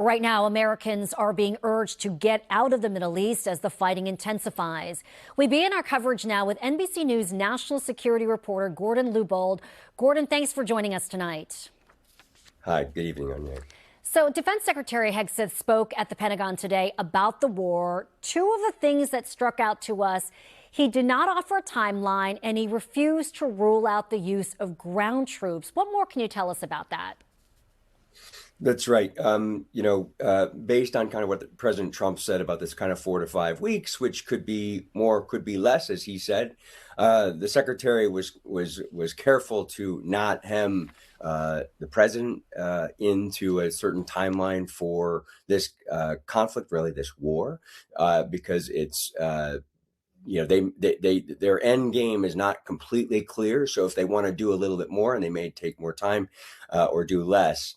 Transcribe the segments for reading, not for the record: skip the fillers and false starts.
Right now, Americans are being urged to get out of the Middle East as the fighting intensifies. We begin our coverage now with NBC News national security reporter Gordon Lubold. Gordon, thanks for joining us tonight. Hi, good evening, Anya. So Defense Secretary Hegseth spoke at the Pentagon today about the war. Two of the things that struck out to us: he did not offer a timeline and he refused to rule out the use of ground troops. What more can you tell us about that? That's right. Based on kind of what President Trump said about this kind of 4 to 5 weeks, which could be more, could be less, as he said, the secretary was careful to not hem the president into a certain timeline for this conflict, really this war, because it's their end game is not completely clear. So if they want to do a little bit more, and they may take more time or do less,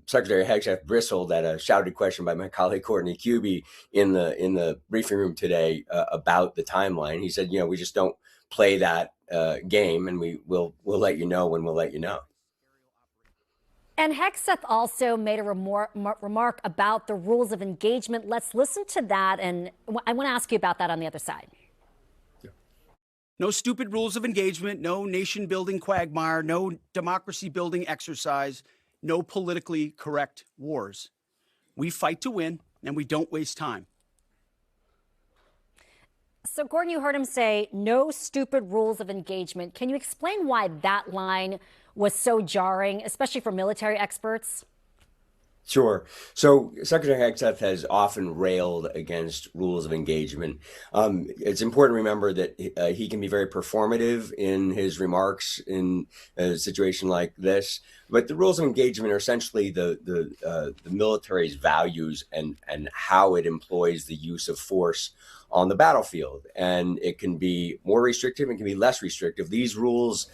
Secretary Hegseth bristled at a shouted question by my colleague Courtney Cubie in the briefing room today about the timeline. He said, we just don't play that game, and we'll let you know when we'll let you know. And Hegseth also made a remark about the rules of engagement. Let's listen to that, and I want to ask you about that on the other side. No stupid rules of engagement, no nation-building quagmire, no democracy-building exercise, no politically correct wars. We fight to win, and we don't waste time. So, Gordon, you heard him say no stupid rules of engagement. Can you explain why that line was so jarring, especially for military experts? Sure. So Secretary Hegseth has often railed against rules of engagement. It's important to remember that he can be very performative in his remarks in a situation like this. But the rules of engagement are essentially the military's values and how it employs the use of force on the battlefield. And it can be more restrictive and can be less restrictive. These rules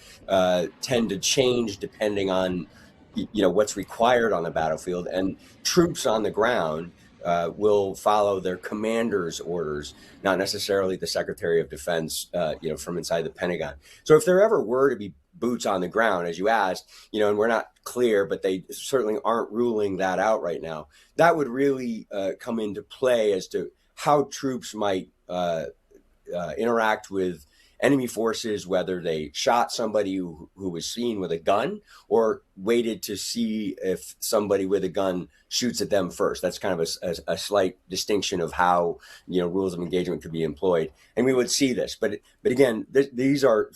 tend to change depending on what's required on the battlefield, and troops on the ground will follow their commander's orders, not necessarily the Secretary of Defense, from inside the Pentagon. So if there ever were to be boots on the ground, as you asked, and we're not clear, but they certainly aren't ruling that out right now, that would really come into play as to how troops might interact with enemy forces, whether they shot somebody who was seen with a gun or waited to see if somebody with a gun shoots at them first. That's kind of a slight distinction of how rules of engagement could be employed, and we would see this. But again, these are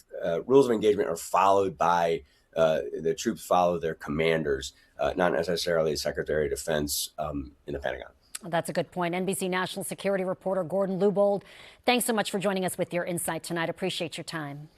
rules of engagement are followed by the troops follow their commanders, not necessarily the Secretary of Defense in the Pentagon. That's a good point. NBC national security reporter Gordon Lubold, thanks so much for joining us with your insight tonight. Appreciate your time.